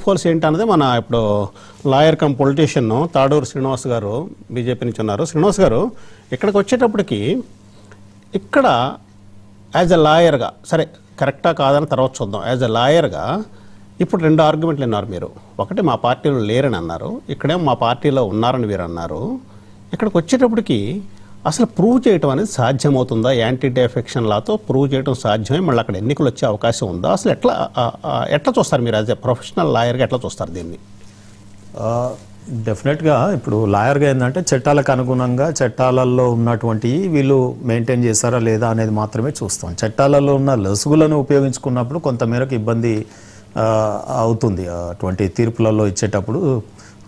Loop holes ఏంటన్నది మన ఇప్పుడు lawyer come politician Tadur Srinivas గారు బీజేపీ నుంచి ఉన్నారు. శ్రీనివాస్ గారు, ఇక్కడికి వచ్చేటప్పటికి ఇక్కడ యాజ్ ఎ లాయర్గా, సరే కరెక్టా కాదని తర్వాత చూద్దాం, యాజ్ ఎ లాయర్గా ఇప్పుడు 2 ఆర్గ్యుమెంట్లు విన్నారు మీరు. ఒకటి మా పార్టీలో లేరని అన్నారు, ఇక్కడేమో మా పార్టీలో ఉన్నారని మీరు అన్నారు. ఇక్కడికి వచ్చేటప్పటికి అసలు ప్రూవ్ చేయడం అనేది సాధ్యమవుతుందా? యాంటీ డెఫెక్షన్ లాతో ప్రూవ్ చేయడం సాధ్యమే? మళ్ళీ అక్కడ ఎన్నికలు వచ్చే అవకాశం ఉందా? అసలు ఎట్లా చూస్తారు మీరు యాజ్ ఎ ప్రొఫెషనల్ లాయర్గా ఎట్లా చూస్తారు దీన్ని? డెఫినెట్గా ఇప్పుడు లాయర్గా ఏంటంటే చట్టాలకు అనుగుణంగా చట్టాలలో ఉన్నటువంటి వీళ్ళు మెయింటైన్ చేస్తారా లేదా అనేది మాత్రమే చూస్తాం. చట్టాలలో ఉన్న లొసుగులను ఉపయోగించుకున్నప్పుడు కొంతమేరకు ఇబ్బంది అవుతుంది. అటువంటి తీర్పులలో ఇచ్చేటప్పుడు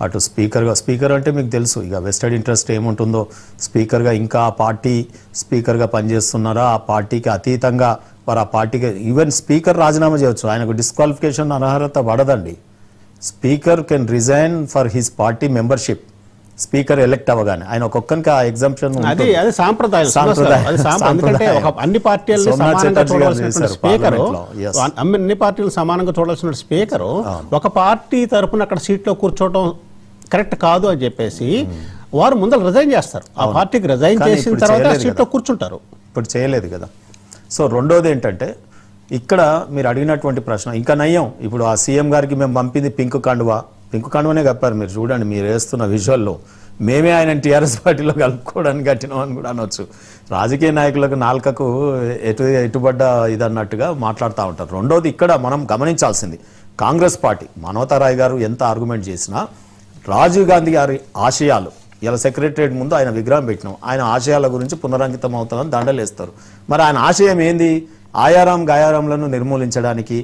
అటు స్పీకర్ అంటే మీకు తెలుసు ఇక వెస్టెడ్ ఇంట్రెస్ట్ ఏముంటుందో, స్పీకర్గా ఇంకా ఆ పార్టీ స్పీకర్గా పనిచేస్తున్నారా, ఆ పార్టీకి అతీతంగా వారు ఆ పార్టీకి ఈవెన్ స్పీకర్ రాజీనామా చేయవచ్చు, ఆయనకు డిస్క్వాలిఫికేషన్ అనర్హత పడదండి. Speaker can resign for his party membership speaker elect అవ్వగానే. ఆయన ఒక్కొక్కరికి ఆ ఎగ్జాంప్షన్ అన్ని పార్టీలు సమానంగా చూడాల్సిన స్పీకర్ ఒక పార్టీ తరఫున అక్కడ సీట్లో కూర్చోవడం కరెక్ట్ కాదు అని చెప్పేసి వారు ముందర రిజైన్ చేస్తారు. ఆ పార్టీకి రిజైన్ చేసిన తర్వాత సీట్లో కూర్చుంటారు. ఇప్పుడు చేయలేదు కదా. సో రెండోది ఏంటంటే ఇక్కడ మీరు అడిగినటువంటి ప్రశ్న ఇంకా నయ్యం. ఇప్పుడు ఆ సీఎం గారికి మేము పంపింది పింక్ కండువానే కప్పారు. మీరు చూడండి, మీరు వేస్తున్న విజువల్లో మేమే ఆయన టీఆర్ఎస్ పార్టీలో కలుపుకోవడానికి కట్టినామని కూడా అనొచ్చు. రాజకీయ నాయకులకు నాలుకకు ఎటుబడ్డ ఇదన్నట్టుగా మాట్లాడుతూ ఉంటారు. రెండోది ఇక్కడ మనం గమనించాల్సింది, కాంగ్రెస్ పార్టీ మనోహర్ గారు ఎంత ఆర్గ్యుమెంట్ చేసినా రాజీవ్ గాంధీ గారి ఆశయాలు, ఇలా సెక్రటరియట్ ముందు ఆయన విగ్రహం పెట్టినాం, ఆయన ఆశయాల గురించి పునరంకితం అవుతామని దండలేస్తారు. మరి ఆయన ఆశయం ఏంది? ఆయారాం గాయారాంలను నిర్మూలించడానికి,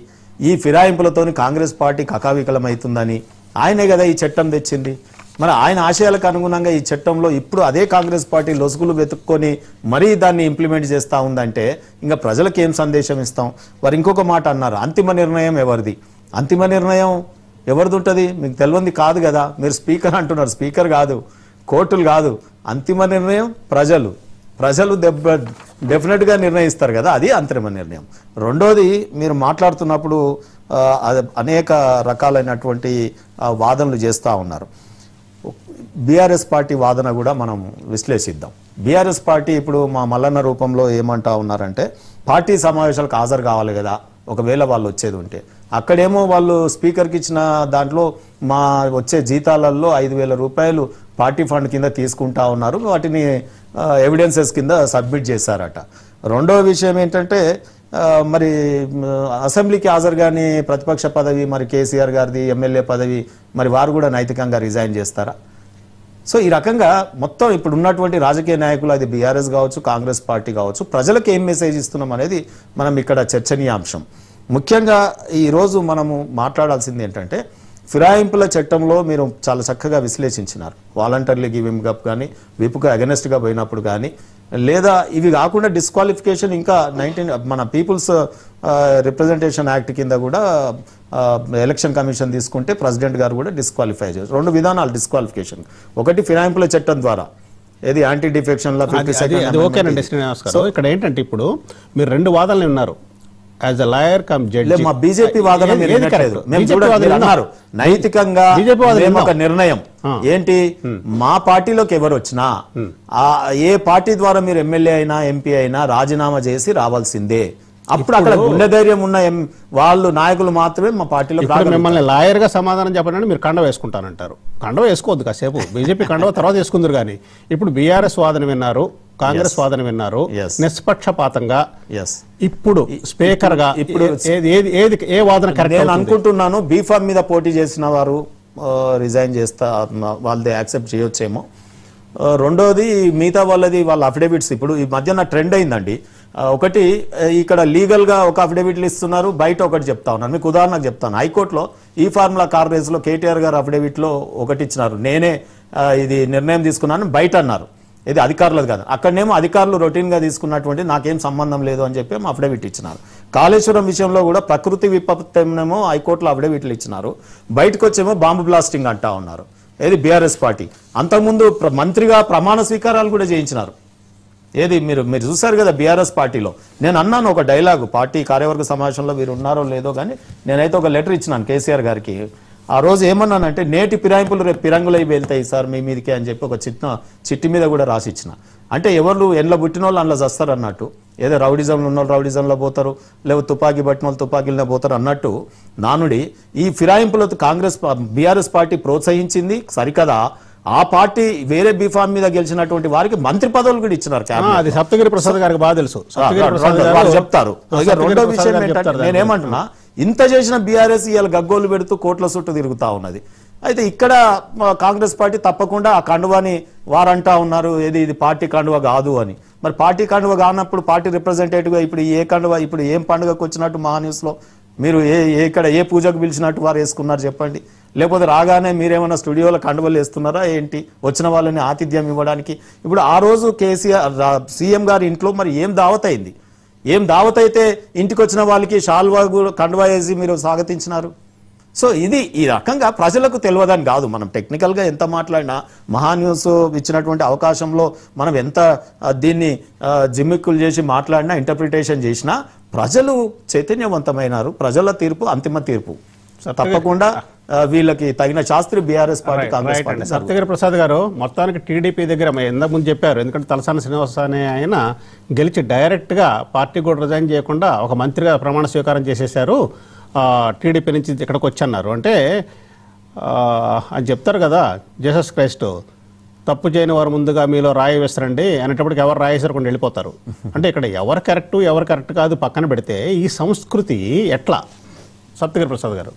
ఈ ఫిరాయింపులతోని కాంగ్రెస్ పార్టీ కకావికలం అవుతుందని ఆయనే కదా ఈ చట్టం తెచ్చింది. మరి ఆయన ఆశయాలకు అనుగుణంగా ఈ చట్టంలో ఇప్పుడు అదే కాంగ్రెస్ పార్టీ లొసుగులు వెతుక్కొని మరీ దాన్ని ఇంప్లిమెంట్ చేస్తూ ఉందంటే ఇంకా ప్రజలకు ఏం సందేశం ఇస్తాం? వారు ఇంకొక మాట అన్నారు, అంతిమ నిర్ణయం ఎవరిది? అంతిమ నిర్ణయం ఎవరిది ఉంటుంది? మీకు తెలియంది కాదు కదా. మీరు స్పీకర్ అంటున్నారు, స్పీకర్ కాదు, కోర్టులు కాదు, అంతిమ నిర్ణయం ప్రజలు డెఫినెట్గా నిర్ణయిస్తారు కదా, అది అంతిమ నిర్ణయం. రెండోది మీరు మాట్లాడుతున్నప్పుడు అనేక రకాలైనటువంటి వాదనలు చేస్తూ ఉన్నారు. బీఆర్ఎస్ పార్టీ వాదన కూడా మనం విశ్లేషిద్దాం. బీఆర్ఎస్ పార్టీ ఇప్పుడు మా మల్లన్న రూపంలో ఏమంటా ఉన్నారంటే పార్టీ సమావేశాలకు హాజరు కావాలి కదా ఒకవేళ వాళ్ళు వచ్చేది ఉంటే. అక్కడేమో వాళ్ళు స్పీకర్కి ఇచ్చిన దాంట్లో మా వచ్చే జీతాలలో 5,000 రూపాయలు పార్టీ ఫండ్ కింద తీసుకుంటా ఉన్నారు, వాటిని ఎవిడెన్సెస్ కింద సబ్మిట్ చేశారట. రెండవ విషయం ఏంటంటే మరి అసెంబ్లీకి హాజరు కానీ ప్రతిపక్ష పదవి మరి కేసీఆర్ గారిది ఎమ్మెల్యే పదవి మరి వారు కూడా నైతికంగా రిజైన్ చేస్తారా? సో ఈ రకంగా మొత్తం ఇప్పుడు ఉన్నటువంటి రాజకీయ నాయకులు, అది బీఆర్ఎస్ కావచ్చు కాంగ్రెస్ పార్టీ కావచ్చు, ప్రజలకు ఏం మెసేజ్ ఇస్తున్నాం అనేది మనం ఇక్కడ చర్చనీయాంశం. ముఖ్యంగా ఈరోజు మనము మాట్లాడాల్సింది ఏంటంటే ఫిరాయింపుల చట్టంలో మీరు చాలా చక్కగా విశ్లేషించినారు. వాలంటరీ గివింగ్ అప్ కానీ, విప్కు అగెనెస్ట్గా పోయినప్పుడు కానీ, లేదా ఇవి కాకుండా డిస్క్వాలిఫికేషన్ ఇంకా మన పీపుల్స్ రిప్రజెంటేషన్ యాక్ట్ కింద కూడా ఎలక్షన్ కమిషన్ తీసుకుంటే ప్రెసిడెంట్ గారు కూడా డిస్క్వాలిఫై చేస్తారు. 2 విధానాలు డిస్క్వాలిఫికేషన్. ఒకటి ఫిరాయింపుల చట్టం ద్వారా, ఏది యాంటీ డిఫెక్షన్. ఇక్కడ ఏంటంటే ఇప్పుడు మీరు 2 వాదనలు ఉన్నారు. As a lawyer come judge, మా బీజేపీ వాదన అన్నారు నైతికంగా ఒక నిర్ణయం ఏంటి, మా పార్టీలోకి ఎవరు వచ్చినా ఏ పార్టీ ద్వారా మీరు ఎమ్మెల్యే అయినా ఎంపీ అయినా రాజీనామా చేసి రావాల్సిందే. అప్పుడు అక్కడ గుండె ధైర్యం ఉన్న వాళ్ళు నాయకులు మాత్రమే మా పార్టీలో. మిమ్మల్ని లాయర్ గా సమాధానం చెప్పండి, మీరు కండవ వేసుకుంటానంటారు. కండవ వేసుకోవద్దు కాసేపు, బీజేపీ కండవ తర్వాత వేసుకుందరు. కానీ ఇప్పుడు బీఆర్ఎస్ వాదన విన్నారు, కాంగ్రెస్ వాదన విన్నారు, నిష్పక్షపాతంగా ఇప్పుడు స్పీకర్ గా ఇప్పుడు ఏ వాదన నేను అనుకుంటున్నాను బీఫామ్ మీద పోటీ చేసిన వారు రిజైన్ చేస్తా, వాళ్ళది యాక్సెప్ట్ చేయొచ్చేమో. రెండోది మిగతా వాళ్ళ అఫిడవిట్స్ ఇప్పుడు ఈ మధ్యన ట్రెండ్ అయిందండి. ఒకటి ఇక్కడ లీగల్ గా ఒక అఫిడవిట్లు ఇస్తున్నారు, బయట ఒకటి చెప్తా ఉన్నారు. మీకు ఉదాహరణకు చెప్తాను, హైకోర్టులో ఈ ఫార్ములా కార్ రేస్ లో కేటీఆర్ గారు అఫిడవిట్ లో ఒకటి ఇచ్చినారు, నేనే ఇది నిర్ణయం తీసుకున్నాను బయట అన్నారు. ఇది అధికారులది కాదు. అక్కడనేమో అధికారులు రొటీన్ గా తీసుకున్నటువంటి నాకేం సంబంధం లేదు అని చెప్పి అఫిడవిట్ ఇచ్చినారు. కాళేశ్వరం విషయంలో కూడా ప్రకృతి విపత్తేమో హైకోర్టులో అఫిడవిట్లు ఇచ్చినారు, బయటకు వచ్చేమో బాంబు బ్లాస్టింగ్ అంటా ఉన్నారు. ఏది బీఆర్ఎస్ పార్టీ. అంతకుముందు మంత్రిగా ప్రమాణ స్వీకారాలు కూడా చేయించినారు. ఏది మీరు చూసారు కదా బీఆర్ఎస్ పార్టీలో. నేను అన్నాను ఒక డైలాగు, పార్టీ కార్యవర్గ సమావేశంలో మీరు ఉన్నారో లేదో కానీ నేనైతే ఒక లెటర్ ఇచ్చినాను కేసీఆర్ గారికి. ఆ రోజు ఏమన్నానంటే నేటి ఫిరాయింపులు రేపు పిరంగులై వెళ్తాయి సార్ మీ మీదకే అని చెప్పి ఒక చిట్టి మీద కూడా రాసి ఇచ్చిన. అంటే ఎవరు ఎండ్ల పుట్టిన వాళ్ళు అందులో చస్తారు అన్నట్టు, ఏదో రౌడిజంలో ఉన్న వాళ్ళు రౌడిజంలో పోతారు, లేకపోతే తుపాకీ పట్టిన వాళ్ళు తుపాకీలనే పోతారు అన్నట్టు నానుడి. ఈ ఫిరాయింపులతో బీఆర్ఎస్ పార్టీ ప్రోత్సహించింది సరికదా, ఆ పార్టీ వేరే బీఫామ్ మీద గెలిచినటువంటి వారికి మంత్రి పదవులు కూడా ఇచ్చినారు. అది సప్తగిరి ప్రసాద్ గారికి బాగా తెలుసు, వాళ్ళు చెప్తారు. రెండో విషయం ఏంటంటే నేనేమంటున్నా, ఇంత చేసిన బీఆర్ఎస్ ఇవాళ గగ్గోలు పెడుతూ కోట్ల చుట్టూ తిరుగుతా ఉన్నది. అయితే ఇక్కడ కాంగ్రెస్ పార్టీ తప్పకుండా ఆ కండువాని వారంటా ఉన్నారు, ఇది పార్టీ కండువా కాదు అని. మరి పార్టీ కండువా కానప్పుడు పార్టీ రిప్రజెంటేటివ్గా ఇప్పుడు ఏ కండువా, ఇప్పుడు ఏం పండుగకు వచ్చినట్టు మహాన్యూస్లో మీరు ఇక్కడ ఏ పూజకు పిలిచినట్టు వారు వేసుకున్నారు చెప్పండి? లేకపోతే రాగానే మీరేమన్నా స్టూడియోలో కండువలు వేస్తున్నారా ఏంటి వచ్చిన వాళ్ళని ఆతిథ్యం ఇవ్వడానికి? ఇప్పుడు ఆ రోజు సీఎం గారి ఇంట్లో మరి ఏం దావత్ అయింది? ఏం దావత్ అయితే ఇంటికి వచ్చిన వాళ్ళకి షాల్వా కండువా వేసి మీరు స్వాగతించినారు? సో ఇది ఈ రకంగా ప్రజలకు తెలియదని కాదు, మనం టెక్నికల్గా ఎంత మాట్లాడినా, మహాన్యూస్ ఇచ్చినటువంటి అవకాశంలో మనం ఎంత దీన్ని జిమ్మిక్కులు చేసి మాట్లాడినా, ఇంటర్ప్రిటేషన్ చేసినా ప్రజలు చైతన్యవంతమైనారు. ప్రజల తీర్పు అంతిమ తీర్పు. తప్పకుండా వీళ్ళకి తగిన శాస్త్రి BRS party Congress party. Saptagiri Prasad గారు మొత్తానికి టీడీపీ దగ్గర ఎంత ముందు చెప్పారు, ఎందుకంటే తలసాని శ్రీనివాస్ అనే ఆయన గెలిచి డైరెక్ట్గా పార్టీ కూడా రిజైన్ చేయకుండా ఒక మంత్రిగా ప్రమాణ స్వీకారం చేసేశారు, టీడీపీ నుంచి ఇక్కడికి వచ్చన్నారు అంటే అని చెప్తారు కదా, జీసస్ క్రైస్ట్ తప్పు చేయని వారు ముందుగా మీలో రాయి వేస్తారండి అనేటప్పటికి ఎవరు రాయి వేసారకుండా వెళ్ళిపోతారు. అంటే ఇక్కడ ఎవరు కరెక్ట్ కాదు పక్కన పెడితే ఈ సంస్కృతి ఎట్లా? సప్తగిరి ప్రసాద్ గారు.